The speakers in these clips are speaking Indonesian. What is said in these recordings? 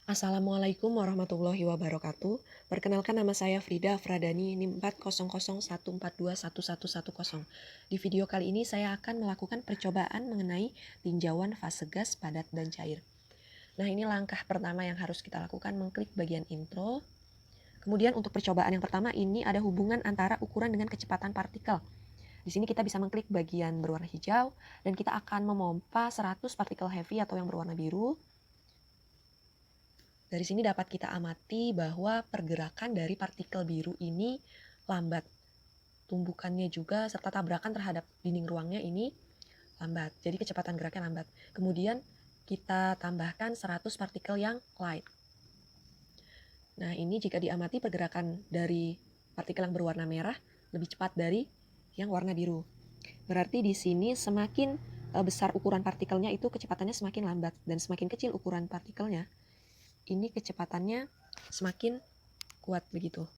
Assalamualaikum warahmatullahi wabarakatuh. Perkenalkan, nama saya Frida Afradani, NIM 40014211110. Di video kali ini saya akan melakukan percobaan mengenai tinjauan fase gas, padat, dan cair. Nah, ini langkah pertama yang harus kita lakukan, mengklik bagian intro. Kemudian untuk percobaan yang pertama ini ada hubungan antara ukuran dengan kecepatan partikel. Di sini kita bisa mengklik bagian berwarna hijau dan kita akan memompa 100 partikel heavy atau yang berwarna biru. Dari sini dapat kita amati bahwa pergerakan dari partikel biru ini lambat. Tumbukannya juga serta tabrakan terhadap dinding ruangnya ini lambat. Jadi kecepatan geraknya lambat. Kemudian kita tambahkan 100 partikel yang light. Nah, ini jika diamati pergerakan dari partikel yang berwarna merah lebih cepat dari yang warna biru. Berarti di sini semakin besar ukuran partikelnya itu kecepatannya semakin lambat, dan semakin kecil ukuran partikelnya ini kecepatannya semakin kuat begitu.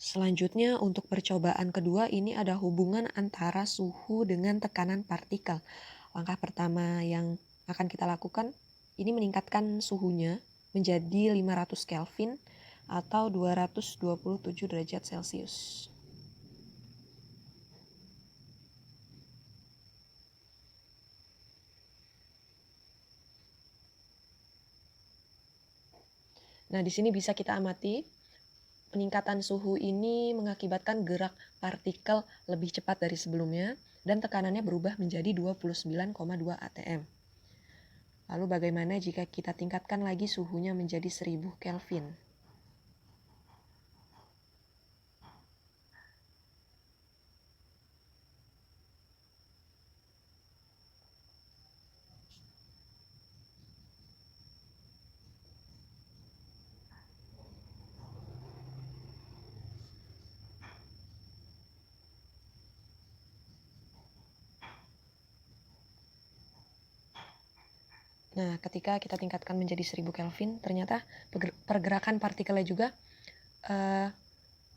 Selanjutnya untuk percobaan kedua ini ada hubungan antara suhu dengan tekanan partikel. Langkah pertama yang akan kita lakukan ini meningkatkan suhunya menjadi 500 Kelvin atau 227 derajat Celcius. Nah, di sini bisa kita amati peningkatan suhu ini mengakibatkan gerak partikel lebih cepat dari sebelumnya dan tekanannya berubah menjadi 29,2 atm. Lalu bagaimana jika kita tingkatkan lagi suhunya menjadi 1000 Kelvin? Nah, ketika kita tingkatkan menjadi 1000 Kelvin, ternyata pergerakan partikelnya juga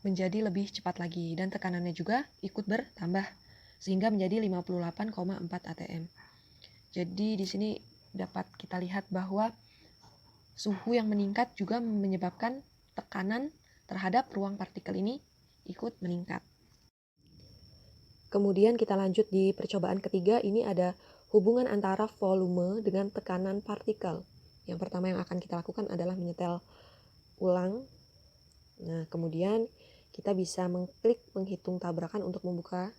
menjadi lebih cepat lagi dan tekanannya juga ikut bertambah sehingga menjadi 58,4 atm. Jadi di sini dapat kita lihat bahwa suhu yang meningkat juga menyebabkan tekanan terhadap ruang partikel ini ikut meningkat. Kemudian kita lanjut di percobaan ketiga, ini ada hubungan antara volume dengan tekanan partikel. Yang pertama yang akan kita lakukan adalah menyetel ulang. Nah, kemudian kita bisa mengklik menghitung tabrakan untuk membuka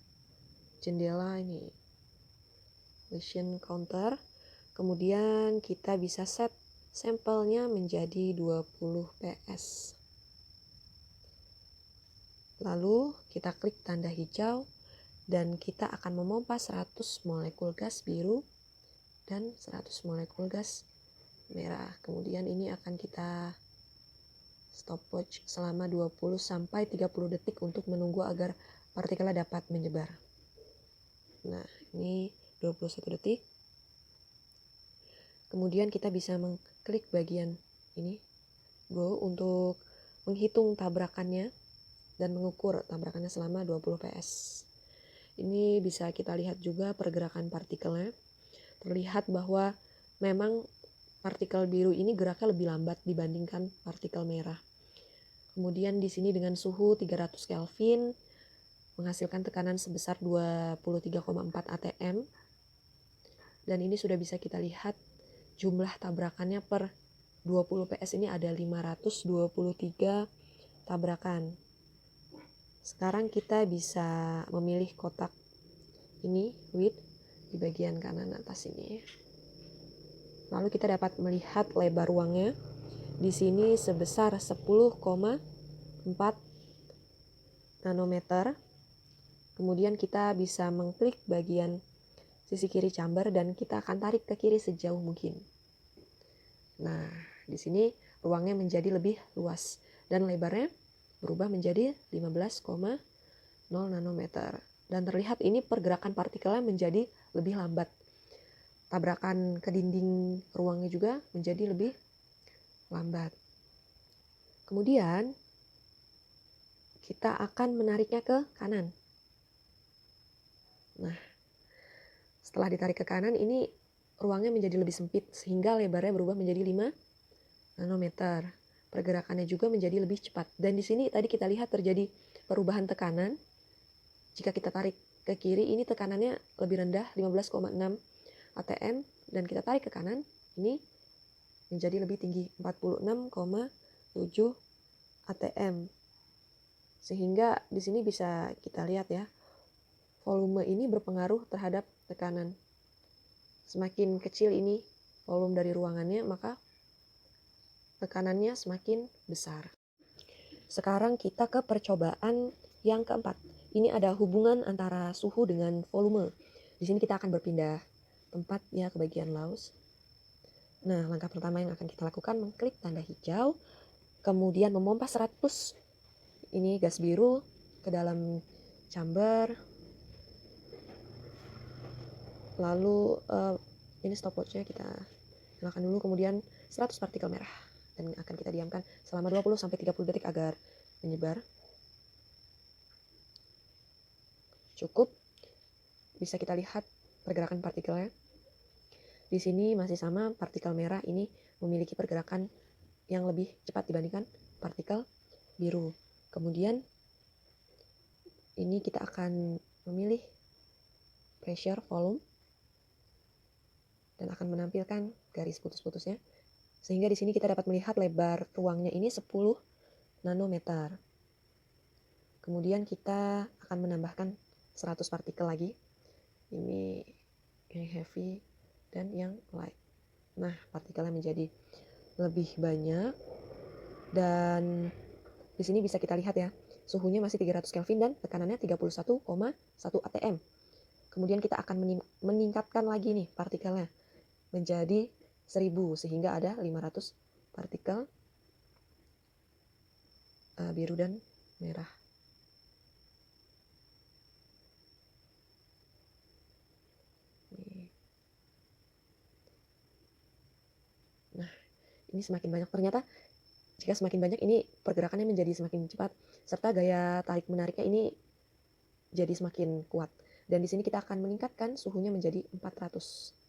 jendela ini, collision counter. Kemudian kita bisa set sampelnya menjadi 20 PS. Lalu kita klik tanda hijau dan kita akan memompa 100 molekul gas biru dan 100 molekul gas merah. Kemudian ini akan kita stopwatch selama 20 sampai 30 detik untuk menunggu agar partikelnya dapat menyebar. Nah, ini 21 detik. Kemudian kita bisa mengklik bagian ini, go, untuk menghitung tabrakannya dan mengukur tabrakannya selama 20 PS. Ini bisa kita lihat juga pergerakan partikelnya. Terlihat bahwa memang partikel biru ini geraknya lebih lambat dibandingkan partikel merah. Kemudian di sini dengan suhu 300 Kelvin menghasilkan tekanan sebesar 23,4 atm. Dan ini sudah bisa kita lihat jumlah tabrakannya per 20 PS ini ada 523 tabrakan. Sekarang kita bisa memilih kotak ini, width, di bagian kanan atas ini. Lalu kita dapat melihat lebar ruangnya di sini sebesar 10,4 nanometer. Kemudian kita bisa mengklik bagian sisi kiri chamber dan kita akan tarik ke kiri sejauh mungkin. Nah, di sini ruangnya menjadi lebih luas dan lebarnya berubah menjadi 15,0 nanometer. Dan terlihat ini pergerakan partikelnya menjadi lebih lambat. Tabrakan ke dinding ruangnya juga menjadi lebih lambat. Kemudian kita akan menariknya ke kanan. Nah, setelah ditarik ke kanan ini ruangnya menjadi lebih sempit sehingga lebarnya berubah menjadi 5 nanometer. Pergerakannya juga menjadi lebih cepat. Dan di sini tadi kita lihat terjadi perubahan tekanan. Jika kita tarik ke kiri, ini tekanannya lebih rendah, 15,6 atm. Dan kita tarik ke kanan, ini menjadi lebih tinggi, 46,7 atm. Sehingga di sini bisa kita lihat ya, volume ini berpengaruh terhadap tekanan. Semakin kecil ini volume dari ruangannya, maka tekanannya semakin besar. Sekarang kita ke percobaan yang keempat. Ini ada hubungan antara suhu dengan volume. Di sini kita akan berpindah tempat ya ke bagian Laos. Nah, langkah pertama yang akan kita lakukan mengklik tanda hijau, kemudian memompa 100 ini gas biru ke dalam chamber. Lalu ini stopwatchnya kita nyalakan dulu, kemudian 100 partikel merah, dan akan kita diamkan selama 20-30 detik agar menyebar. Cukup, bisa kita lihat pergerakan partikelnya. Di sini masih sama, partikel merah ini memiliki pergerakan yang lebih cepat dibandingkan partikel biru. Kemudian ini kita akan memilih pressure, volume, dan akan menampilkan garis putus-putusnya. Sehingga di sini kita dapat melihat lebar ruangnya ini 10 nanometer. Kemudian kita akan menambahkan 100 partikel lagi. Ini yang heavy dan yang light. Nah, partikelnya menjadi lebih banyak. Dan di sini bisa kita lihat ya, suhunya masih 300 Kelvin dan tekanannya 31,1 atm. Kemudian kita akan meningkatkan lagi nih partikelnya menjadi 1000, sehingga ada 500 partikel biru dan merah. Nah, ini semakin banyak. Ternyata jika semakin banyak, ini pergerakannya menjadi semakin cepat, serta gaya tarik menariknya ini jadi semakin kuat. Dan di sini kita akan meningkatkan suhunya menjadi 400.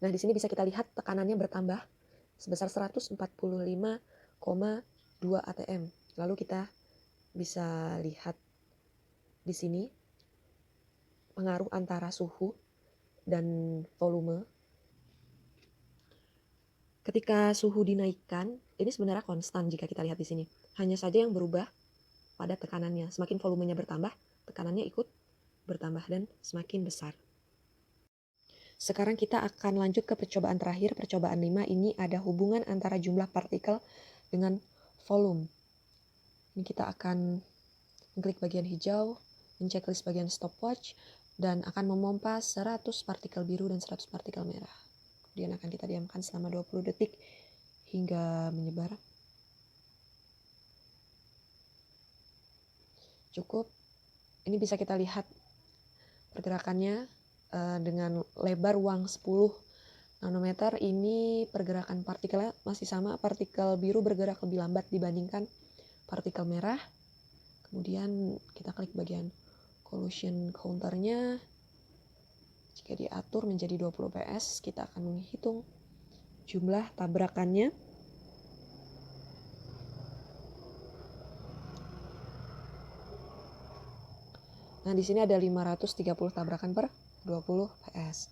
Nah, di sini bisa kita lihat tekanannya bertambah sebesar 145,2 atm. Lalu kita bisa lihat di sini pengaruh antara suhu dan volume. Ketika suhu dinaikkan, ini sebenarnya konstan jika kita lihat di sini. Hanya saja yang berubah pada tekanannya. Semakin volumenya bertambah, tekanannya ikut bertambah dan semakin besar. Sekarang kita akan lanjut ke percobaan terakhir, percobaan 5. Ini ada hubungan antara jumlah partikel dengan volume. Ini kita akan mengklik bagian hijau, menceklis bagian stopwatch, dan akan memompa 100 partikel biru dan 100 partikel merah. Kemudian akan kita diamkan selama 20 detik hingga menyebar. Cukup. Ini bisa kita lihat pergerakannya dengan lebar ruang 10 nanometer. Ini pergerakan partikelnya masih sama. Partikel biru bergerak lebih lambat dibandingkan partikel merah. Kemudian kita klik bagian collision counternya. Jika diatur menjadi 20 ps, kita akan menghitung jumlah tabrakannya. Nah, di sini ada 530 tabrakan per 20 ps.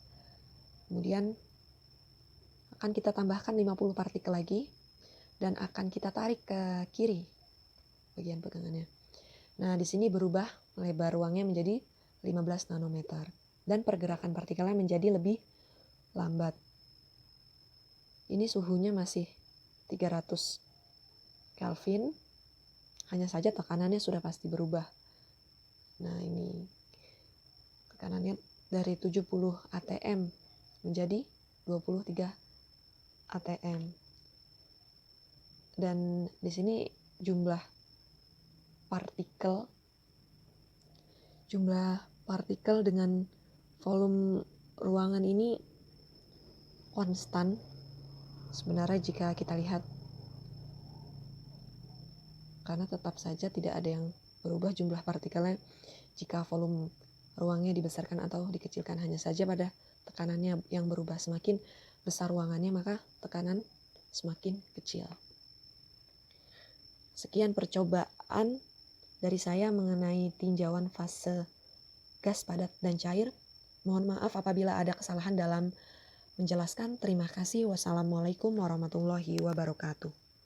Kemudian akan kita tambahkan 50 partikel lagi dan akan kita tarik ke kiri bagian pegangannya. Nah, di sini berubah lebar ruangnya menjadi 15 nanometer dan pergerakan partikelnya menjadi lebih lambat. Ini suhunya masih 300 Kelvin, hanya saja tekanannya sudah pasti berubah. Nah, ini tekanannya dari 70 atm menjadi 23 atm. Dan di sini jumlah partikel dengan volume ruangan ini konstan. Sebenarnya jika kita lihat karena tetap saja tidak ada yang berubah jumlah partikelnya jika volume ruangnya dibesarkan atau dikecilkan, hanya saja pada tekanannya yang berubah. Semakin besar ruangannya maka tekanan semakin kecil. Sekian percobaan dari saya mengenai tinjauan fase gas, padat, dan cair. Mohon maaf apabila ada kesalahan dalam menjelaskan. Terima kasih. Wassalamualaikum warahmatullahi wabarakatuh.